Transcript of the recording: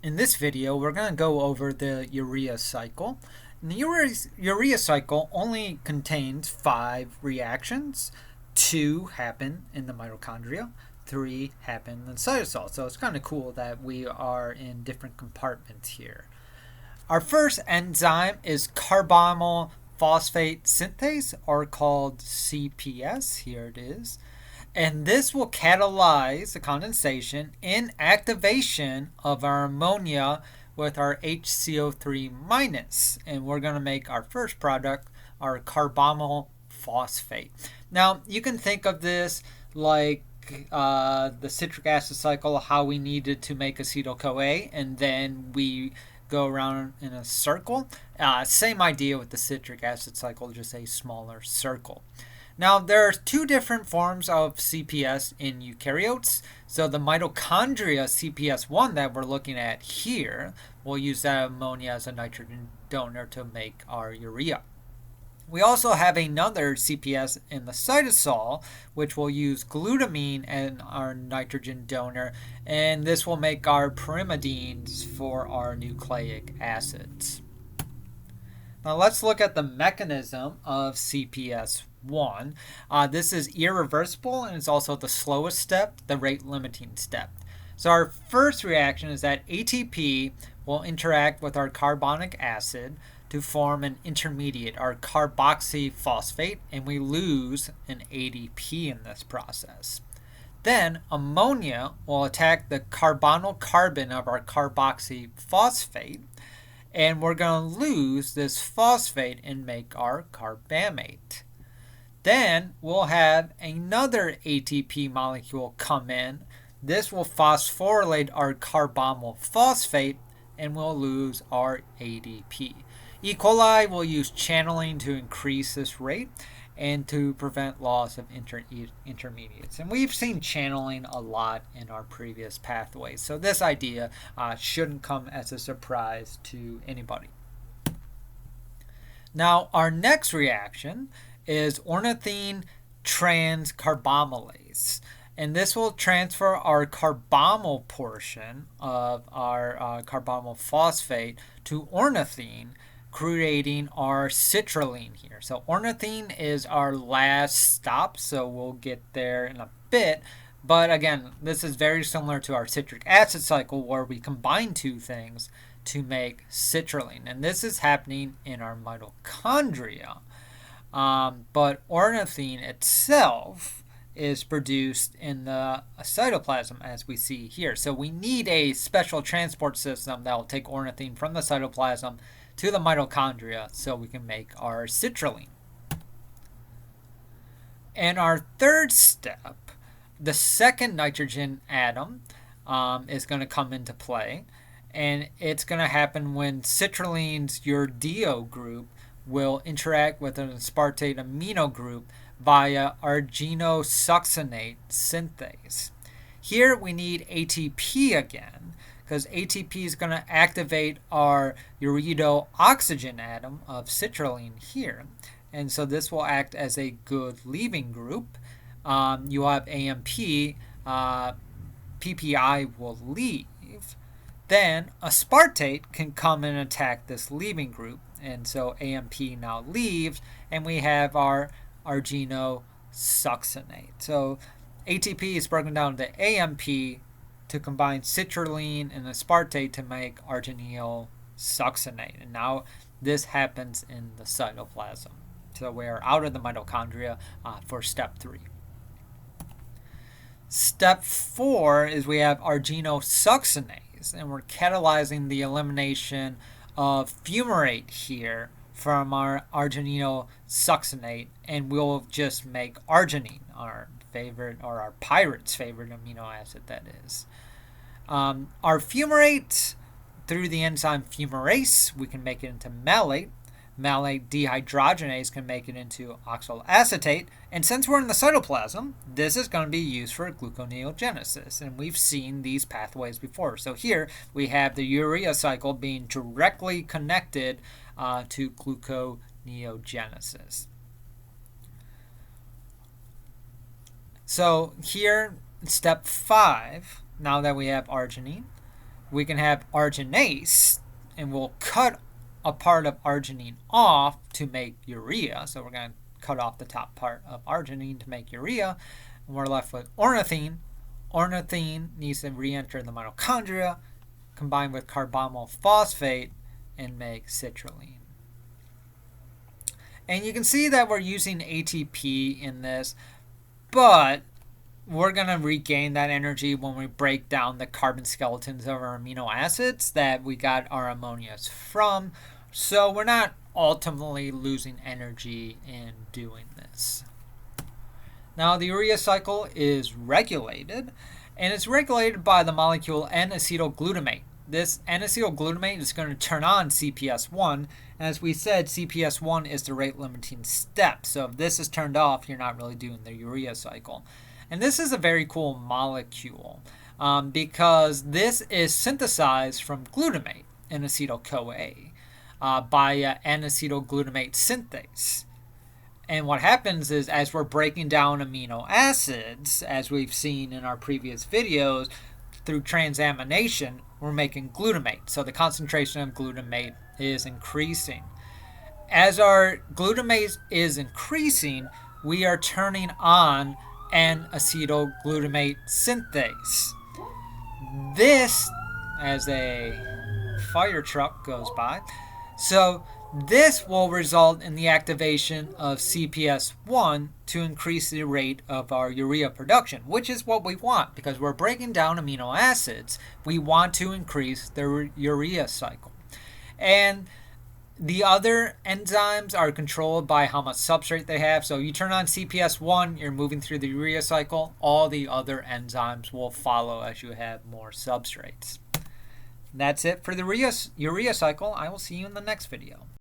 In this video, we're going to go over the urea cycle. And the urea cycle only contains 5 reactions. 2 happen in the mitochondria, 3 happen in the cytosol. So it's kind of cool that we are in different compartments here. Our first enzyme is carbonyl phosphate synthase, or called CPS. Here it is. And this will catalyze the condensation and activation of our ammonia with our HCO3 minus. And we're going to make our first product, our carbonyl phosphate. Now, you can think of this like the citric acid cycle, how we needed to make acetyl-CoA, and then we go around in a circle. Same idea with the citric acid cycle, just a smaller circle. Now, there are 2 different forms of CPS in eukaryotes. So the mitochondria CPS1 that we're looking at here, we'll use that ammonia as a nitrogen donor to make our urea. We also have another CPS in the cytosol, which will use glutamine as our nitrogen donor, and this will make our pyrimidines for our nucleic acids. Now let's look at the mechanism of CPS1. This is irreversible, and it's also the slowest step, the rate limiting step. So our first reaction is that ATP will interact with our carbonic acid to form an intermediate, our carboxyphosphate, and we lose an ADP in this process. Then ammonia will attack the carbonyl carbon of our carboxyphosphate, and we're going to lose this phosphate and make our carbamate. Then we'll have another ATP molecule come in. This will phosphorylate our carbonyl phosphate, and we'll lose our ADP. E. coli will use channeling to increase this rate and to prevent loss of intermediates. And we've seen channeling a lot in our previous pathways, so this idea shouldn't come as a surprise to anybody. Now, our next reaction is ornithine transcarbamylase. And this will transfer our carbonyl portion of our carbonyl phosphate to ornithine, creating our citrulline here. So ornithine is our last stop, so we'll get there in a bit. But again, this is very similar to our citric acid cycle, where we combine 2 things to make citrulline. And this is happening in our mitochondria. But ornithine itself is produced in the cytoplasm, as we see here. So we need a special transport system that will take ornithine from the cytoplasm to the mitochondria so we can make our citrulline. And our third step, the second nitrogen atom is going to come into play, and it's going to happen when citrulline's uridyl group will interact with an aspartate amino group via arginosuccinate synthase. Here we need ATP again, because ATP is going to activate our uridyl oxygen atom of citrulline here. And so this will act as a good leaving group. You have AMP, PPI will leave. Then aspartate can come and attack this leaving group. And so AMP now leaves, and we have our arginosuccinate. So ATP is broken down to AMP to combine citrulline and aspartate to make arginyl succinate. And now this happens in the cytoplasm. So we are out of the mitochondria for step 3. Step 4 is we have arginosuccinase, and we're catalyzing the elimination of fumarate here from our arginyl succinate, and we'll just make arginine, our favorite, or our pirate's favorite amino acid, that is. Our fumarate, through the enzyme fumarase, we can make it into malate. Malate dehydrogenase can make it into oxaloacetate, and since we're in the cytoplasm, this is going to be used for gluconeogenesis, and we've seen these pathways before. So here we have the urea cycle being directly connected to gluconeogenesis. So here, step 5, now that we have arginine, we can have arginase, and we'll cut a part of arginine off to make urea. So we're going to cut off the top part of arginine to make urea, and we're left with ornithine. Ornithine needs to re-enter the mitochondria, combine with carbonyl phosphate, and make citrulline. And you can see that we're using ATP in this, but we're going to regain that energy when we break down the carbon skeletons of our amino acids that we got our ammonias from. So we're not ultimately losing energy in doing this. Now the urea cycle is regulated, and it's regulated by the molecule N-acetylglutamate. This N-acetylglutamate is going to turn on CPS1, and as we said, CPS1 is the rate limiting step. So if this is turned off, you're not really doing the urea cycle. And this is a very cool molecule because this is synthesized from glutamate, N-acetyl-CoA, by N-acetylglutamate synthase. And what happens is, as we're breaking down amino acids, as we've seen in our previous videos, through transamination, we're making glutamate. So the concentration of glutamate is increasing. As our glutamate is increasing, we are turning on N-acetylglutamate synthase. This, as a fire truck goes by, so this will result in the activation of CPS1 to increase the rate of our urea production, which is what we want because we're breaking down amino acids. We want to increase the urea cycle. And the other enzymes are controlled by how much substrate they have. So you turn on CPS1, you're moving through the urea cycle. All the other enzymes will follow as you have more substrates. That's it for the urea cycle. I will see you in the next video.